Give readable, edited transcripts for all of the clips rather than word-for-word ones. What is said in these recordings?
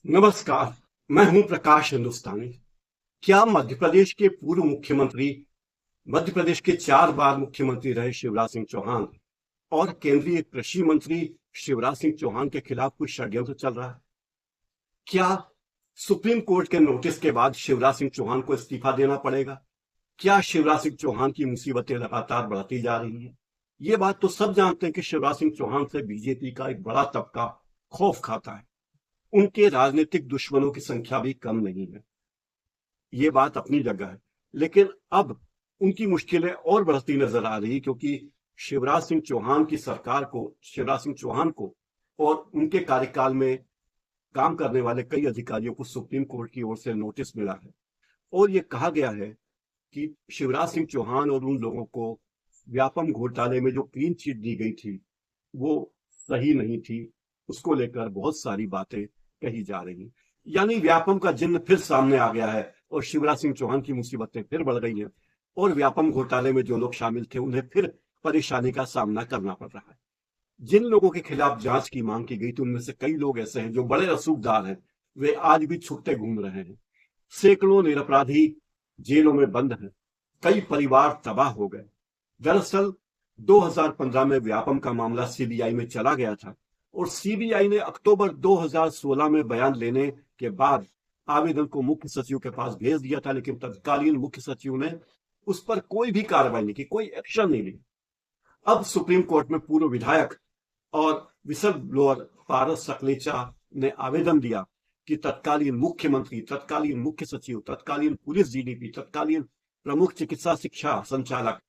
नमस्कार। मैं हूं प्रकाश हिंदुस्तानी। क्या मध्य प्रदेश के पूर्व मुख्यमंत्री, मध्य प्रदेश के 4 बार मुख्यमंत्री रहे शिवराज सिंह चौहान और केंद्रीय कृषि मंत्री शिवराज सिंह चौहान के खिलाफ कुछ षड्यंत्र चल रहा है? क्या सुप्रीम कोर्ट के नोटिस के बाद शिवराज सिंह चौहान को इस्तीफा देना पड़ेगा? क्या शिवराज सिंह चौहान की मुसीबतें लगातार बढ़ती जा रही हैं? ये बात तो सब जानते हैं कि शिवराज सिंह चौहान से बीजेपी का एक बड़ा तबका खौफ खाता है। उनके राजनीतिक दुश्मनों की संख्या भी कम नहीं है। ये बात अपनी जगह है, लेकिन अब उनकी मुश्किलें और बढ़ती नजर आ रही, क्योंकि शिवराज सिंह चौहान की सरकार को, शिवराज सिंह चौहान को और उनके कार्यकाल में काम करने वाले कई अधिकारियों को सुप्रीम कोर्ट की ओर से नोटिस मिला है और ये कहा गया है कि शिवराज सिंह चौहान और उन लोगों को व्यापम घोटाले में जो क्लीन चिट दी गई थी वो सही नहीं थी। उसको लेकर बहुत सारी बातें कही जा रही। यानी व्यापम का जिन्न फिर सामने आ गया है और शिवराज सिंह चौहान की मुसीबतें फिर बढ़ गई हैं और व्यापम घोटाले में जो लोग शामिल थे उन्हें फिर परेशानी का सामना करना पड़ रहा है। जिन लोगों के खिलाफ जांच की मांग की गई थी उनमें से कई लोग ऐसे हैं जो बड़े रसूखदार हैं, वे आज भी छुट्टे घूम रहे हैं। सैकड़ों निरपराधी जेलों में बंद हैं। कई परिवार तबाह हो गए। दरअसल 2015 में व्यापम का मामला सीबीआई में चला गया था और सीबीआई ने अक्टूबर 2016 में बयान लेने के बाद आवेदन को मुख्य सचिव के पास भेज दिया था, लेकिन तत्कालीन मुख्य सचिव ने उस पर कोई भी कार्रवाई नहीं की, कोई एक्शन नहीं ली। अब सुप्रीम कोर्ट में पूर्व विधायक और विसल ब्लोअर पारस सकलेचा ने आवेदन दिया कि तत्कालीन मुख्यमंत्री, तत्कालीन मुख्य सचिव, तत्कालीन पुलिस डीडीपी, तत्कालीन प्रमुख चिकित्सा शिक्षा संचालक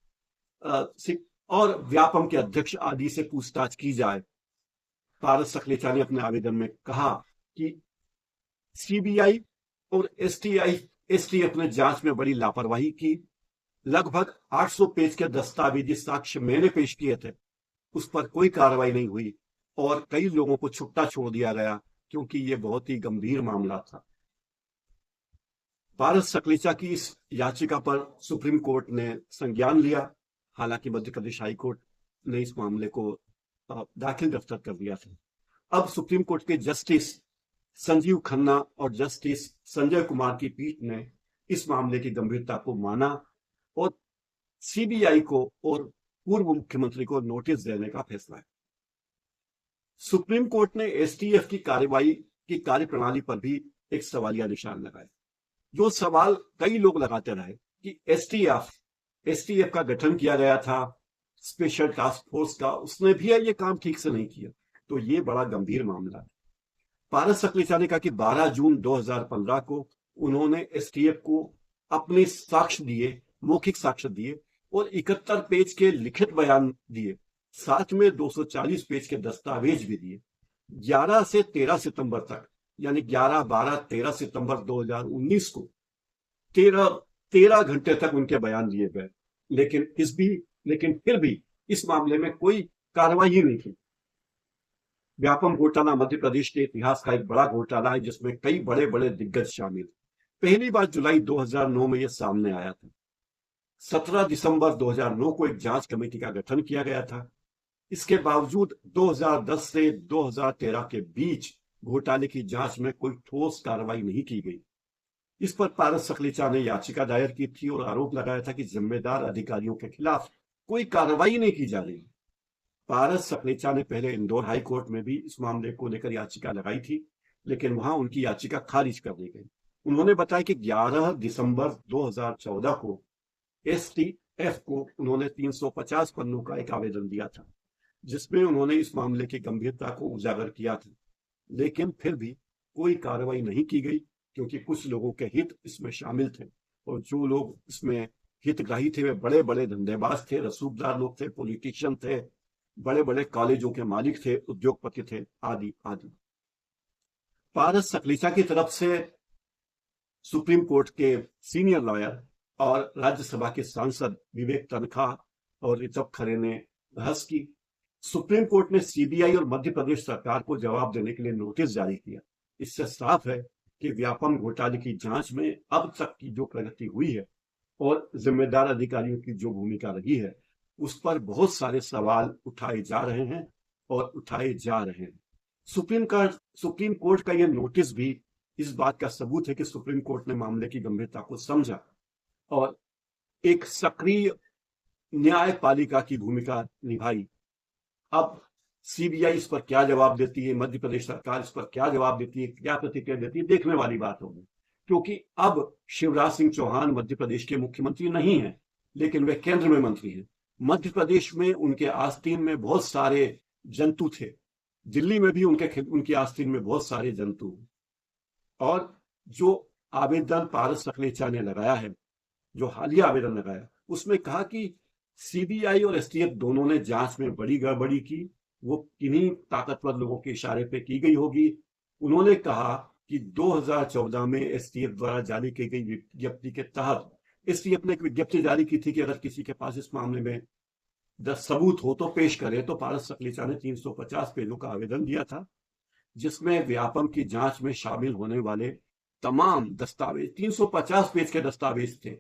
और व्यापम के अध्यक्ष आदि से पूछताछ की जाए। पारस सकलेचा ने अपने आवेदन में कहा कि सीबीआई और एसटीएफ ने जांच में बड़ी लापरवाही की। लगभग 800 पेज के दस्तावेजी साक्ष्य मैंने पेश किए थे, उस पर कोई कार्रवाई नहीं हुई और कई लोगों को छुट्टा छोड़ दिया गया क्योंकि यह बहुत ही गंभीर मामला था। पारस सकलेचा की इस याचिका पर सुप्रीम कोर्ट ने संज्ञान लिया। हालांकि मध्य प्रदेश हाई कोर्ट ने इस मामले को दाखिल दफ्तर कर दिया था। अब सुप्रीम कोर्ट के जस्टिस संजीव खन्ना और जस्टिस संजय कुमार की पीठ ने इस मामले की गंभीरता को माना और सीबीआई को और पूर्व मुख्यमंत्री को नोटिस देने का फैसला है। सुप्रीम कोर्ट ने एसटीएफ की कार्रवाई की कार्यप्रणाली पर भी एक सवालिया निशान लगाया। जो सवाल कई लोग लगाते रहे कि एसटीएफ का गठन किया गया था, स्पेशल टास्क फोर्स का, उसने भी ये काम ठीक से नहीं किया, तो ये बड़ा गंभीर मामला है। पारस सकलेचा ने कहा कि 12 जून 2015 को उन्होंने एसटीएफ को अपने साक्ष्य दिए, मौखिक साक्ष्य दिए और 71 पेज के लिखित बयान दिए, साथ में 240 पेज के दस्तावेज भी दिए। 11 से 13 सितंबर तक, यानी 11, 12, 13 सितंबर 2019 को 13 घंटे तक उनके बयान दिए गए, लेकिन फिर भी इस मामले में कोई कार्रवाई ही नहीं की। व्यापम घोटाला मध्य प्रदेश के इतिहास का एक बड़ा घोटाला है जिसमें कई बड़े बड़े दिग्गज शामिल। पहली बार जुलाई 2009 में यह सामने आया था। 17 दिसंबर 2009 को एक जांच कमेटी का गठन किया गया था। इसके बावजूद 2010 से 2013 के बीच घोटाले की जांच में कोई ठोस कार्रवाई नहीं की गई। इस पर पारस सकलेचा ने याचिका दायर की थी और आरोप लगाया था कि जिम्मेदार अधिकारियों के खिलाफ कोई कार्रवाई नहीं की जा रही। पारस सकलेचा ने पहले इंदौर हाई कोर्ट में भी इस मामले को लेकर याचिका लगाई थी, लेकिन वहां उनकी याचिका खारिज कर दी गई। उन्होंने बताया कि 11 दिसंबर 2014 को एसटीएफ को उन्होंने 350 पन्नों का एक आवेदन दिया था जिसमें उन्होंने इस मामले की गंभीरता को उजागर किया था, लेकिन फिर भी कोई कार्रवाई नहीं की गई क्योंकि कुछ लोगों के हित इसमें शामिल थे और जो लोग इसमें हितग्राही थे वे बड़े बड़े धंधेबाज थे, रसूखदार लोग थे, पॉलिटिशियन थे, बड़े बड़े कॉलेजों के मालिक थे, उद्योगपति थे, आदि आदि। पारस सकलेचा की तरफ से सुप्रीम कोर्ट के सीनियर लॉयर और राज्यसभा के सांसद विवेक तनखा और ऋतव खरे ने बहस की। सुप्रीम कोर्ट ने सीबीआई और मध्य प्रदेश सरकार को जवाब देने के लिए नोटिस जारी किया। इससे साफ है कि व्यापम घोटाले की जांच में अब तक की जो प्रगति हुई है और जिम्मेदार अधिकारियों की जो भूमिका रही है उस पर बहुत सारे सवाल उठाए जा रहे हैं और उठाए जा रहे हैं। सुप्रीम कोर्ट का यह नोटिस भी इस बात का सबूत है कि सुप्रीम कोर्ट ने मामले की गंभीरता को समझा और एक सक्रिय न्यायपालिका की भूमिका निभाई। अब सीबीआई इस पर क्या जवाब देती है, मध्य प्रदेश सरकार इस पर क्या जवाब देती है, क्या प्रतिक्रिया देती है, देखने वाली बात होगी। क्योंकि अब शिवराज सिंह चौहान मध्य प्रदेश के मुख्यमंत्री नहीं है, लेकिन वे केंद्र में मंत्री हैं। मध्य प्रदेश में उनके आस्तीन में बहुत सारे जंतु थे, दिल्ली में भी उनके आस्तीन में बहुत सारे जंतु। और जो आवेदन पारस सकलेचा ने लगाया है, जो हालिया आवेदन लगाया, उसमें कहा कि सीबीआई और एसटीएफ दोनों ने जांच में बड़ी गड़बड़ी की, वो किन्हीं ताकतवर लोगों के इशारे पे की गई होगी। उन्होंने कहा कि 2014 में एसटीएफ द्वारा जारी की गई विज्ञप्ति के तहत एसटीएफ ने एक विज्ञप्ति जारी की थी कि अगर किसी के पास इस मामले में 10 सबूत हो तो पेश करे। तो पारस सकलेचा ने 350 पेजों का आवेदन दिया था, जिसमें व्यापम की जांच में शामिल होने वाले तमाम दस्तावेज, 350 पेज के दस्तावेज थे।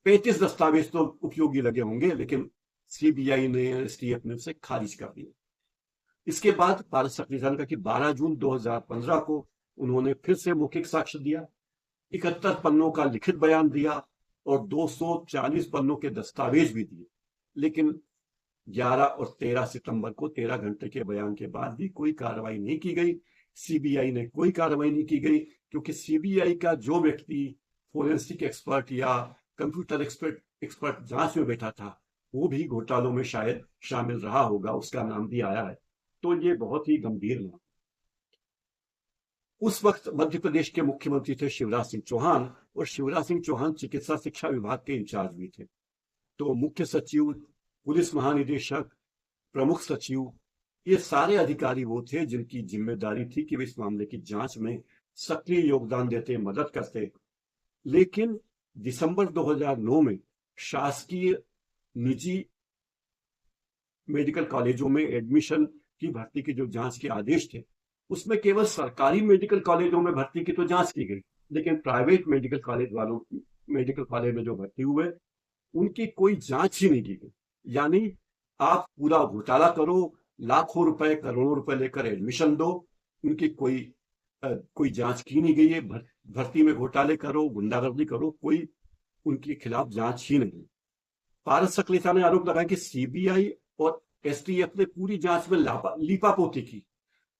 35 दस्तावेज तो उपयोगी लगे होंगे, लेकिन सीबीआई ने, एसटीएफ ने उसे खारिज कर दिया। इसके बाद पारस सकलेचा ने कहा कि 12 जून 2015 को उन्होंने फिर से मौखिक साक्ष्य दिया, 71 पन्नों का लिखित बयान दिया और 240 पन्नों के दस्तावेज भी दिए। लेकिन 11 और 13 सितंबर को 13 घंटे के बयान के बाद भी कोई कार्रवाई नहीं की गई। सीबीआई ने कोई कार्रवाई नहीं की गई, क्योंकि सीबीआई का जो व्यक्ति फोरेंसिक एक्सपर्ट या कंप्यूटर एक्सपर्ट जांच में बैठा था, वो भी घोटालों में शायद शामिल रहा होगा, उसका नाम भी आया है। तो ये बहुत ही गंभीर है। उस वक्त मध्य प्रदेश के मुख्यमंत्री थे शिवराज सिंह चौहान, और शिवराज सिंह चौहान चिकित्सा शिक्षा विभाग के इंचार्ज भी थे। तो मुख्य सचिव, पुलिस महानिदेशक, प्रमुख सचिव, ये सारे अधिकारी वो थे जिनकी जिम्मेदारी थी कि वे इस मामले की जांच में सक्रिय योगदान देते, मदद करते। लेकिन दिसंबर 2009 में शासकीय निजी मेडिकल कॉलेजों में एडमिशन की भर्ती के जो जांच के आदेश थे, उसमें केवल सरकारी मेडिकल कॉलेजों में भर्ती की तो जांच की गई, लेकिन प्राइवेट मेडिकल कॉलेज में जो भर्ती हुए, उनकी कोई जांच ही नहीं की गई। यानी आप पूरा घोटाला करो, लाखों रुपए, करोड़ों रुपए लेकर एडमिशन दो, उनकी कोई जांच की नहीं गई है। भर्ती में घोटाले करो, गुंडागर्दी करो, कोई उनके खिलाफ जांच ही नहीं। पारस सकलेचा ने आरोप लगाया कि सीबीआई और एसटीएफ ने पूरी जांच में लीपापोती की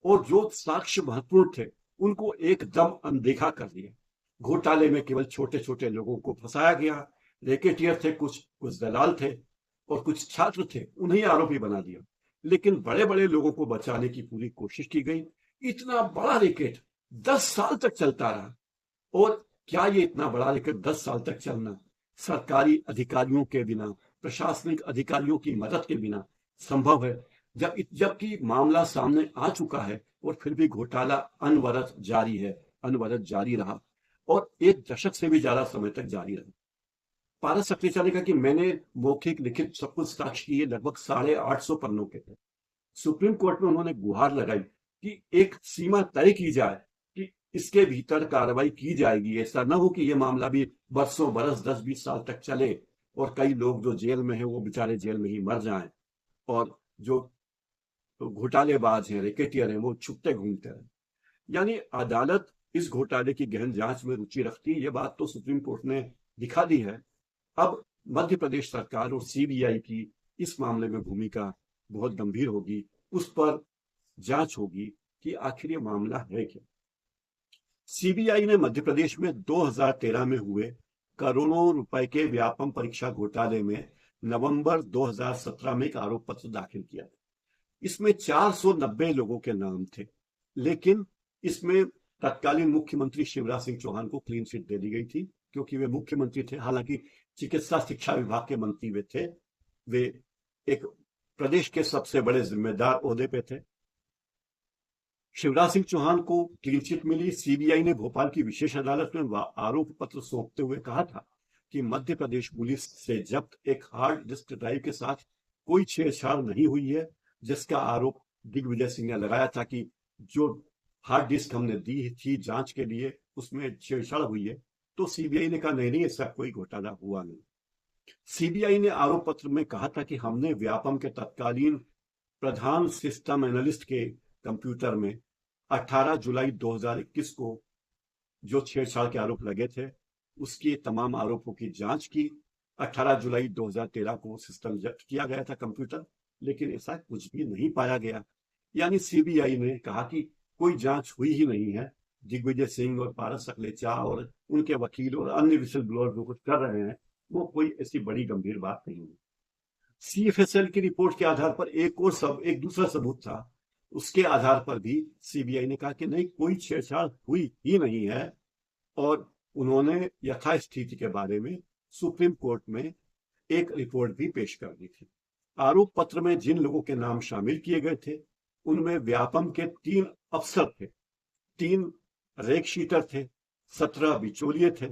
और जो साक्ष्य महत्वपूर्ण थे उनको एकदम अनदेखा कर दिया। घोटाले में केवल छोटे छोटे लोगों को फंसाया गया। रैकेटियर थे, कुछ दलाल थे और कुछ छात्र थे, उन्हें आरोपी बना दिया। लेकिन बड़े बड़े लोगों को बचाने की पूरी कोशिश की गई। इतना बड़ा रैकेट 10 साल तक चलता रहा। और क्या ये इतना बड़ा रैकेट 10 साल तक चलना सरकारी अधिकारियों के बिना, प्रशासनिक अधिकारियों की मदद के बिना संभव है? जबकि मामला सामने आ चुका है और फिर भी घोटाला अनवरत जारी है, अनवरत जारी रहा और 1 दशक से भी ज्यादा समय तक जारी रहा। पारस सकलेचा ने कहा कि मैंने मौखिक, लिखित सब कुछ साक्ष्य किए, लगभग 850 पन्नों के थे। सुप्रीम कोर्ट में उन्होंने गुहार लगाई कि एक सीमा तय की जाए कि इसके भीतर कार्रवाई की जाएगी। ऐसा न हो कि यह मामला भी बरसों बरस, 10-20 साल तक चले और कई लोग जो जेल में हैं वो बेचारे जेल में ही मर जाएं और जो घोटालेबाज हैं, रैकेटियर हैं, वो छुपते घूमते हैं। यानी अदालत इस घोटाले की गहन जांच में रुचि रखती है, ये बात तो सुप्रीम कोर्ट ने दिखा दी है। अब मध्य प्रदेश सरकार और सीबीआई की इस मामले में भूमिका बहुत गंभीर होगी, उस पर जांच होगी कि आखिर ये मामला है क्या। सीबीआई ने मध्य प्रदेश में 2013 में हुए करोड़ों रुपए के व्यापम परीक्षा घोटाले में नवंबर 2017 में एक आरोप पत्र दाखिल किया। इसमें 490 लोगों के नाम थे, लेकिन इसमें तत्कालीन मुख्यमंत्री शिवराज सिंह चौहान को क्लीन चिट दे दी गई थी, क्योंकि वे मुख्यमंत्री थे। हालांकि चिकित्सा शिक्षा विभाग के मंत्री वे थे, वे एक प्रदेश के सबसे बड़े जिम्मेदार ओहदे पे थे। शिवराज सिंह चौहान को क्लीन चिट मिली। सीबीआई ने भोपाल की विशेष अदालत में आरोप पत्र सौंपते हुए कहा था कि मध्य प्रदेश पुलिस से जब्त एक हार्ड डिस्क ड्राइव के साथ कोई छेड़छाड़ नहीं हुई है, जिसका आरोप दिग्विजय सिंह ने लगाया था कि जो हार्ड डिस्क हमने दी थी जांच के लिए, उसमें छेड़छाड़ हुई है। तो सीबीआई ने कहा नहीं, ऐसा कोई घोटाला हुआ नहीं। सीबीआई ने आरोप पत्र में कहा था कि हमने व्यापम के तत्कालीन प्रधान सिस्टम एनालिस्ट के कंप्यूटर में 18 जुलाई 2021 को जो छेड़छाड़ के आरोप लगे थे उसके तमाम आरोपों की जांच की। 18 जुलाई 2013 को सिस्टम जब्त किया गया था, कंप्यूटर, लेकिन ऐसा कुछ भी नहीं पाया गया। यानी सीबीआई ने कहा कि कोई जांच हुई ही नहीं है, दिग्विजय सिंह और पारस सकलेचा और उनके वकील और अन्य विसल ब्लोअर जो कुछ कर रहे हैं वो कोई ऐसी बड़ी गंभीर बात नहीं है। सीएफएसएल की रिपोर्ट के आधार पर एक दूसरा सबूत था, उसके आधार पर भी सीबीआई ने कहा कि नहीं, कोई छेड़छाड़ हुई ही नहीं है। और उन्होंने यथास्थिति के बारे में सुप्रीम कोर्ट में एक रिपोर्ट भी पेश कर दी थी। आरोप पत्र में जिन लोगों के नाम शामिल किए गए थे उनमें व्यापम के 3 अफसर थे, 3 रेक शीटर थे, 17 बिचौलिए थे,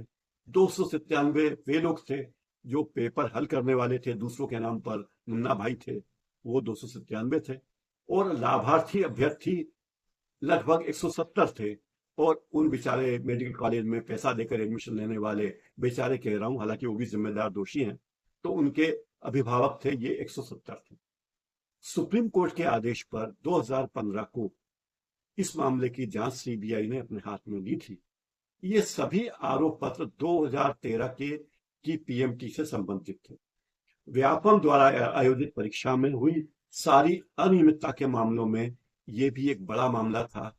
297 वे लोग थे जो पेपर हल करने वाले थे, दूसरों के नाम पर मुन्ना भाई थे, वो 297 थे, और लाभार्थी अभ्यर्थी लगभग 170 थे। और उन बेचारे मेडिकल कॉलेज में पैसा देकर एडमिशन लेने वाले, बेचारे कह रहा हूं, हालांकि वो भी जिम्मेदार दोषी हैं, तो उनके अभिभावक थे, ये 170 थे। सुप्रीम कोर्ट के आदेश पर 2015 को इस मामले की जांच सीबीआई ने अपने हाथ में ली थी। ये सभी आरोप पत्र 2013 की पीएमटी से संबंधित थे। व्यापम द्वारा आयोजित परीक्षा में हुई सारी अनियमितता के मामलों में ये भी एक बड़ा मामला था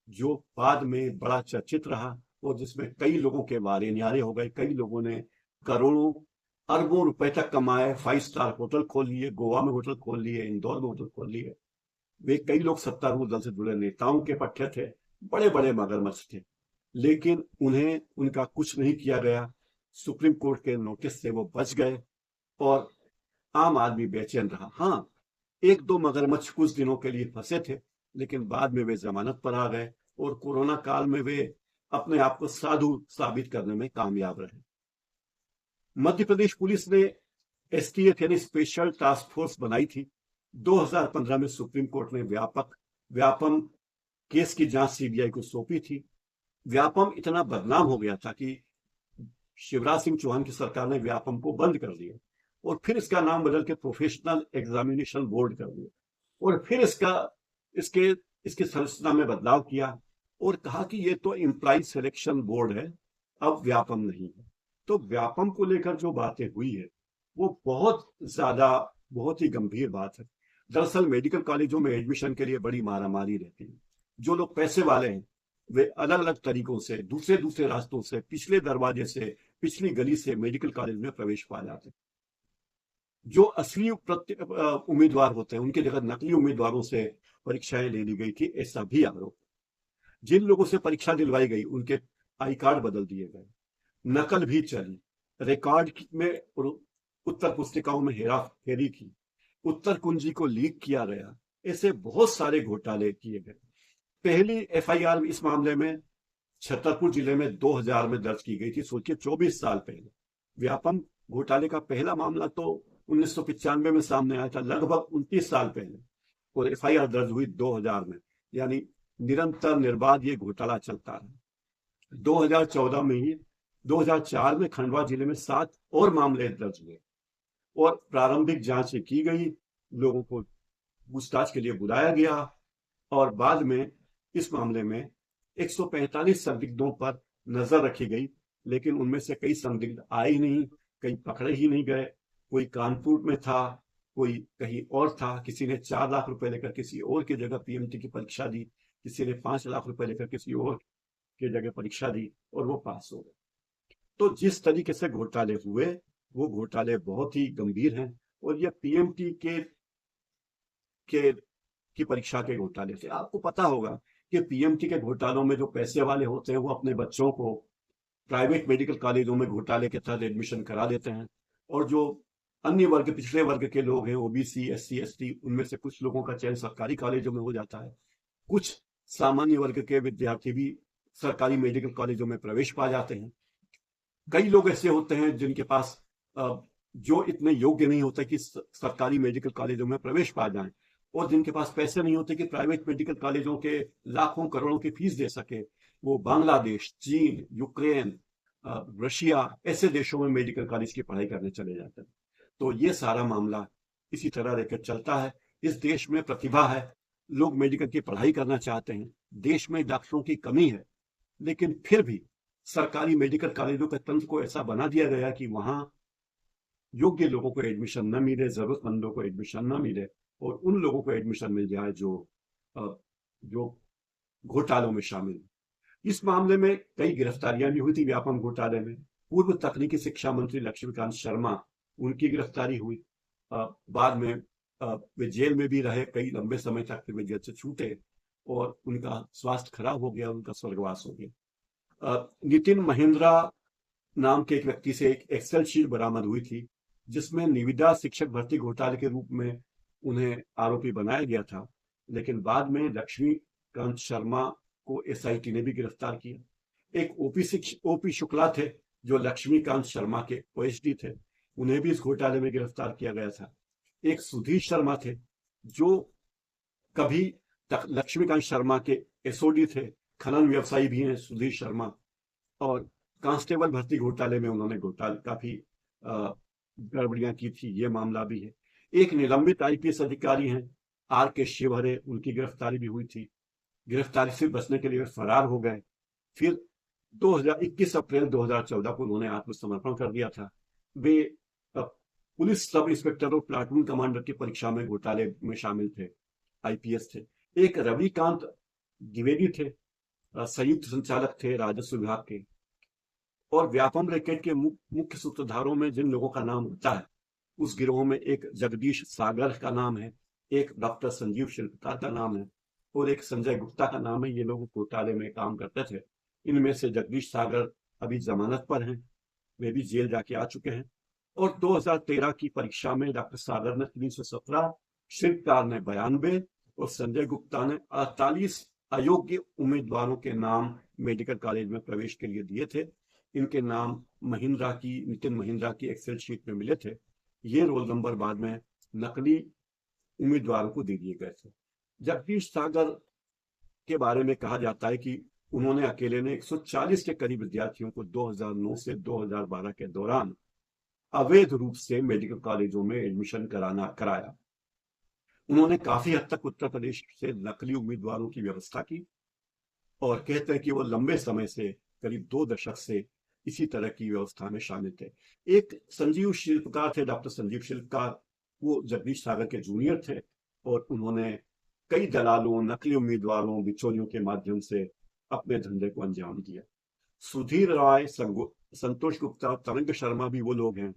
जो बाद में बड़ा चर्चित रहा और जिसमें कई लोगों के वारे न्यारे हो गए। कई लोगों ने करोड़ों अरबों रुपए तक कमाए, 5 स्टार होटल खोल लिए, गोवा में होटल खोल लिए, इंदौर में होटल खोल लिए। वे कई लोग सत्तारूढ़ दल से जुड़े नेताओं के पट्टे थे, बड़े बड़े मगरमच्छ थे, लेकिन उन्हें उनका कुछ नहीं किया गया। सुप्रीम कोर्ट के नोटिस से वो बच गए और आम आदमी बेचैन रहा। हाँ, 1-2 मगरमच्छ कुछ दिनों के लिए फंसे थे, लेकिन बाद में वे जमानत पर आ गए और कोरोना काल में वे अपने आप को साधु साबित करने में कामयाब रहे। मध्य प्रदेश पुलिस ने एसटीएफ यानी स्पेशल टास्क फोर्स बनाई थी। 2015 में सुप्रीम कोर्ट ने व्यापम केस की जांच सीबीआई को सौंपी थी। व्यापम इतना बदनाम हो गया था कि शिवराज सिंह चौहान की सरकार ने व्यापम को बंद कर दिया और फिर इसका नाम बदल के प्रोफेशनल एग्जामिनेशन बोर्ड कर दिया और फिर इसके संरचना में बदलाव किया और कहा कि ये तो एम्प्लॉय सिलेक्शन बोर्ड है, अब व्यापम नहीं है। तो व्यापम को लेकर जो बातें हुई है वो बहुत ही गंभीर बात है। दरअसल मेडिकल कॉलेजों में एडमिशन के लिए बड़ी मारामारी रहती है। जो लोग पैसे वाले हैं वे अलग अलग तरीकों से, दूसरे रास्तों से, पिछले दरवाजे से, पिछली गली से मेडिकल कॉलेज में प्रवेश पा जाते हैं। जो असली उम्मीदवार होते हैं उनकी जगह नकली उम्मीदवारों से परीक्षाएं ले ली गई थी, ऐसा भी आरोप। जिन लोगों से परीक्षा दिलवाई गई उनके आई कार्ड बदल दिए गए, नकल भी चली, रिकॉर्ड में उत्तर पुस्तिकाओं में हेरा फेरी की, उत्तर कुंजी को लीक किया गया, ऐसे बहुत सारे घोटाले किए गए। पहली एफआईआर इस मामले में छतरपुर जिले में 2000 में दर्ज की गई थी। सोचिए, 24 साल पहले। व्यापम घोटाले का पहला मामला तो 1995 में सामने आया था, लगभग 29 साल पहले, और एफआईआर दर्ज हुई 2000 में। यानी निरंतर निर्बाध ये घोटाला चलता रहा। 2004 में खंडवा जिले में 7 और मामले दर्ज हुए और प्रारंभिक जांच की गई, लोगों को पूछताछ के लिए बुलाया गया और बाद में इस मामले में 145 संदिग्धों पर नजर रखी गई, लेकिन उनमें से कई संदिग्ध आए ही नहीं, कई पकड़े ही नहीं गए। कोई कानपुर में था, कोई कहीं और था, किसी ने 4 लाख रुपए लेकर किसी और की जगह पीएमटी की परीक्षा दी, किसी ने 5 लाख रुपए लेकर किसी और की जगह परीक्षा दी और वो पास हो गए। तो जिस तरीके से घोटाले हुए वो घोटाले बहुत ही गंभीर हैं और ये पीएमटी की परीक्षा के घोटाले थे। आपको पता होगा कि पीएमटी के घोटालों में जो पैसे वाले होते हैं वो अपने बच्चों को प्राइवेट मेडिकल कॉलेजों में घोटाले के तहत एडमिशन करा देते हैं और जो अन्य वर्ग, पिछड़े वर्ग के लोग हैं, ओबीसी, एससी, एसटी, उनमें से कुछ लोगों का चयन सरकारी कॉलेजों में हो जाता है। कुछ सामान्य वर्ग के विद्यार्थी भी सरकारी मेडिकल कॉलेजों में प्रवेश पा जाते हैं। कई लोग ऐसे होते हैं जिनके पास जो इतने योग्य नहीं होते कि सरकारी मेडिकल कॉलेजों में प्रवेश पा जाएं और जिनके पास पैसे नहीं होते कि प्राइवेट मेडिकल कॉलेजों के लाखों करोड़ों की फीस दे सके, वो बांग्लादेश, चीन, यूक्रेन, रशिया, ऐसे देशों में मेडिकल कॉलेज की पढ़ाई करने चले जाते हैं। तो ये सारा मामला इसी तरह लेकर चलता है। इस देश में प्रतिभा है, लोग मेडिकल की पढ़ाई करना चाहते हैं, देश में डॉक्टरों की कमी है, लेकिन फिर भी सरकारी मेडिकल कॉलेजों के तंत्र को ऐसा बना दिया गया कि वहां योग्य लोगों को एडमिशन न मिले, जरूरतमंदों को एडमिशन न मिले, और उन लोगों को एडमिशन मिल जाए जो घोटालों में शामिल। इस मामले में कई गिरफ्तारियां भी हुई थी व्यापम घोटाले में। पूर्व तकनीकी शिक्षा मंत्री लक्ष्मीकांत शर्मा, उनकी गिरफ्तारी हुई। बाद में वे जेल में भी रहे कई लंबे समय तक, फिर वे जेल से छूटे और उनका स्वास्थ्य खराब हो गया, उनका स्वर्गवास हो गया। नितिन महिंद्रा नाम के एक व्यक्ति से एक एक्सेल शीट बरामद हुई थी, जिसमें निविदा शिक्षक भर्ती घोटाले के रूप में उन्हें आरोपी बनाया गया था, लेकिन बाद में लक्ष्मीकांत शर्मा को एसआईटी ने भी गिरफ्तार किया। एक ओपी शुक्ला थे, जो लक्ष्मीकांत शर्मा के ओएसडी थे, उन्हें भी इस घोटाले में गिरफ्तार किया गया था। एक सुधीर शर्मा थे, जो कभी लक्ष्मीकांत शर्मा के एसओडी थे, खनन व्यवसायी भी हैं सुधीर शर्मा, और कांस्टेबल भर्ती घोटाले में उन्होंने काफी गड़बड़ियां की थी, ये मामला भी है। एक निलंबित आईपीएस अधिकारी हैं आर के शिवहरे, उनकी गिरफ्तारी भी हुई थी। गिरफ्तारी से बचने के लिए फरार हो गए। फिर 21 अप्रैल 2014 को उन्होंने आत्मसमर्पण कर दिया था। वे पुलिस सब इंस्पेक्टर और प्लाटून कमांडर की परीक्षा में घोटाले में शामिल थे, आईपीएस थे। एक रविकांत द्विवेदी थे, संयुक्त संचालक थे राजस्व विभाग के। और व्यापम रैकेट के मुख्य सूत्रधारों में जिन लोगों का नाम होता है, उस गिरोह में एक जगदीश सागर का नाम है, एक डॉक्टर संजीव शिल्पकार का नाम है, और एक संजय गुप्ता का नाम है। ये लोग घोटाले में काम करते थे। इनमें से जगदीश सागर अभी जमानत पर हैं, वे भी जेल जाके आ चुके हैं। और 2013 की परीक्षा में डॉक्टर सागर ने 317, शिल्पकार ने 92 और संजय गुप्ता ने 48 अयोग्य उम्मीदवारों के नाम मेडिकल कॉलेज में प्रवेश के लिए दिए थे। इनके नाम नितिन महिंद्रा की एक्सेल शीट में मिले थे। ये रोल नंबर बाद में नकली उम्मीदवारों को दे दिए गए थे। जगदीश सागर के बारे में कहा जाता है कि उन्होंने अकेले ने 140 के करीब विद्यार्थियों को 2009 से 2012 के दौरान अवैध रूप से मेडिकल कॉलेजों में एडमिशन कराया। उन्होंने काफी हद तक उत्तर प्रदेश से नकली उम्मीदवारों की व्यवस्था की, और कहते हैं कि वो लंबे समय से, करीब 2 दशक से इसी तरह की व्यवस्था में शामिल थे। एक संजीव शिल्पकार थे, डॉक्टर संजीव शिल्पकार, वो जगदीश सागर के जूनियर थे, और उन्होंने कई दलालों, नकली उम्मीदवारों, बिचौलियों के माध्यम से अपने धंधे को अंजाम दिया। सुधीर राय, संतोष गुप्ता, तरंग शर्मा भी वो लोग हैं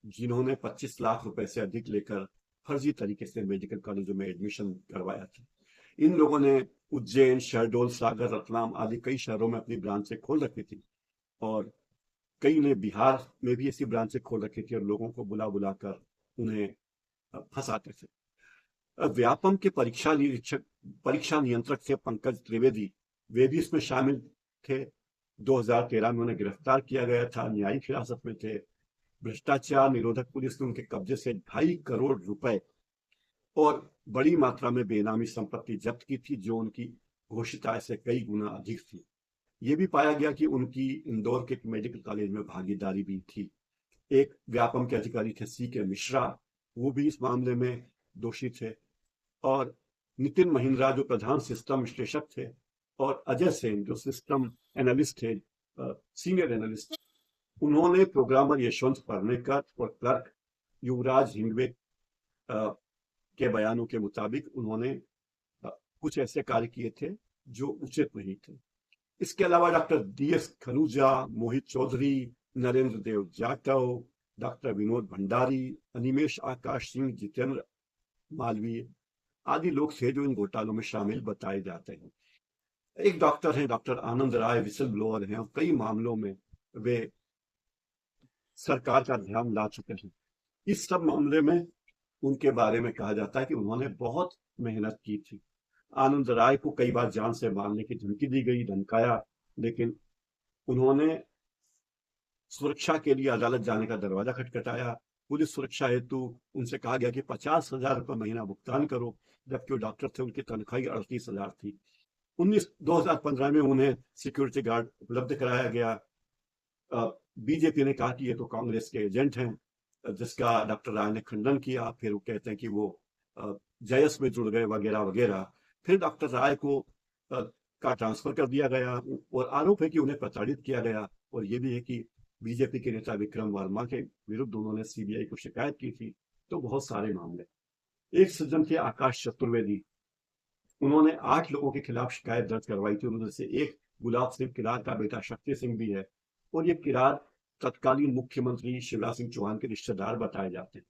जिन्होंने 25 लाख रुपए से अधिक लेकर फर्जी तरीके से मेडिकल कॉलेजों में एडमिशन करवाया था। इन लोगों ने उज्जैन, शहडोल, सागर, रतलाम आदि कई शहरों में अपनी ब्रांचें खोल रखी थी, और कई ने बिहार में भी ऐसी ब्रांचें खोल रखी थी, और लोगों को बुला बुलाकर उन्हें फंसाते थे। व्यापम के परीक्षा नियंत्रक थे पंकज त्रिवेदी, वे भी इसमें शामिल थे। 2013 में उन्हें गिरफ्तार किया गया था, न्यायिक हिरासत में थे। भ्रष्टाचार निरोधक पुलिस ने उनके कब्जे से 2.5 करोड़ रुपए और बड़ी मात्रा में बेनामी संपत्ति जब्त की थी, जो उनकी घोषित आय से कई गुना अधिक थी। ये भी पाया गया कि उनकी इंदौर के मेडिकल कॉलेज में भागीदारी भी थी। एक व्यापम के अधिकारी थे सी के मिश्रा, वो भी इस मामले में दोषी थे। और नितिन महिंद्रा, जो प्रधान सिस्टम विश्लेषक थे, और अजय सेन, जो सिस्टम एनालिस्ट थे, सीनियर एनालिस्ट, उन्होंने प्रोग्रामर यशवंत पर्नेकर और क्लर्क युवराज हिंगवे के बयानों के मुताबिक उन्होंने कुछ ऐसे कार्य किए थे जो उचित नहीं थे। इसके अलावा डॉक्टर DS खनूजा, मोहित चौधरी, नरेंद्र देव जाटव, डॉक्टर विनोद भंडारी, अनिमेश आकाश सिंह, जितेंद्र मालवीय आदि लोग थे जो इन घोटालों में शामिल बताए जाते हैं। एक डॉक्टर हैं, डॉक्टर आनंद राय, विसल ब्लोअर हैं, और कई मामलों में वे सरकार का ध्यान ला चुके हैं। इस सब मामले में उनके बारे में कहा जाता है कि उन्होंने बहुत मेहनत की थी। आनंद राय को कई बार जान से मारने की धमकी दी गई, धमकाया, लेकिन उन्होंने सुरक्षा के लिए अदालत जाने का दरवाजा खटखटाया। पुलिस सुरक्षा हेतु उनसे कहा गया कि 50,000 रुपये महीना भुगतान करो, जबकि वो डॉक्टर थे, उनकी तनख्वाही 38,000 थी। 2015 में उन्हें सिक्योरिटी गार्ड उपलब्ध कराया गया। बीजेपी ने कहा कि ये तो कांग्रेस के एजेंट हैं, जिसका डॉक्टर राय ने खंडन किया। फिर वो कहते हैं कि वो जयस में जुड़ गए, वगैरह वगैरह। फिर डॉक्टर राय को का ट्रांसफर कर दिया गया और आरोप है कि उन्हें प्रताड़ित किया गया। और ये भी है कि बीजेपी के नेता विक्रम वर्मा के विरुद्ध उन्होंने सीबीआई को शिकायत की थी। तो बहुत सारे मामले। एक सज्जन थे आकाश चतुर्वेदी, उन्होंने 8 लोगों के खिलाफ शिकायत दर्ज करवाई थी। उनमें से एक गुलाब सिंह किरार का बेटा शक्ति सिंह भी है। और ये किरार तत्कालीन मुख्यमंत्री शिवराज सिंह चौहान के रिश्तेदार बताए जाते हैं।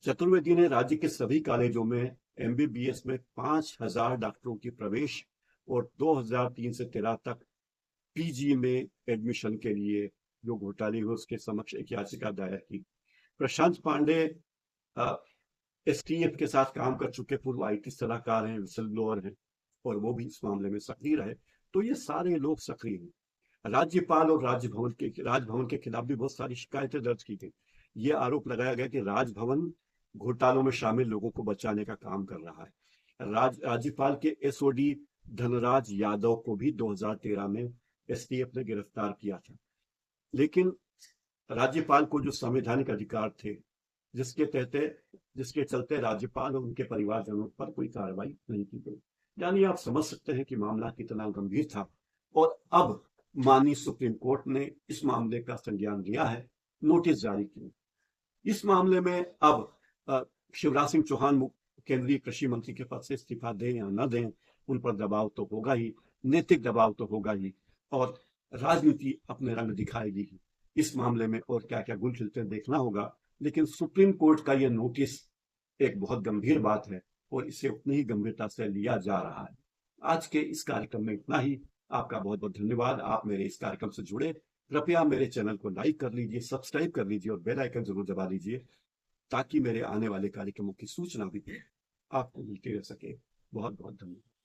चतुर्वेदी ने राज्य के सभी कॉलेजों में एमबीबीएस में 5,000 डॉक्टरों की प्रवेश और 2003 से 13 तक पीजी में एडमिशन के लिए जो घोटाले हुए उसके समक्ष एक याचिका दायर की। प्रशांत पांडे एसटीएफ के साथ काम कर चुके पूर्व आईटी सलाहकार हैं, विसल ब्लोअर हैं, और वो भी इस मामले में सक्रिय रहे। तो ये सारे लोग सक्रिय हैं। राज्यपाल और राजभवन के खिलाफ भी बहुत सारी शिकायतें दर्ज की गई। ये आरोप लगाया गया कि राजभवन घोटालों में शामिल लोगों को बचाने का काम कर रहा है। राज्यपाल के एसओडी धनराज यादव को भी 2013 में एसटीएफ ने गिरफ्तार किया था। लेकिन राज्यपाल को जो संवैधानिक अधिकार थे, जिसके चलते राज्यपाल और उनके परिवारजनों पर कोई कार्रवाई नहीं की गई। यानी आप समझ सकते हैं कि मामला कितना गंभीर था। और अब माननीय सुप्रीम कोर्ट ने इस मामले का संज्ञान लिया है, नोटिस जारी किए। इस मामले में अब शिवराज सिंह चौहान केंद्रीय कृषि मंत्री के पद से इस्तीफा दें या न दें, उन पर दबाव तो होगा ही, नैतिक दबाव तो होगा ही, और राजनीति अपने रंग दिखाएगी ही। इस मामले में और क्या क्या गुल खिलते देखना होगा। लेकिन सुप्रीम कोर्ट का यह नोटिस एक बहुत गंभीर बात है और इसे उतनी ही गंभीरता से लिया जा रहा है। आज के इस कार्यक्रम में इतना ही। आपका बहुत बहुत धन्यवाद। आप मेरे इस कार्यक्रम से जुड़े। कृपया मेरे चैनल को लाइक कर लीजिए, सब्सक्राइब कर लीजिए और बेल आइकन जरूर दबा लीजिए, ताकि मेरे आने वाले कार्यक्रमों की सूचना भी आपको मिलती रह सके। बहुत बहुत धन्यवाद।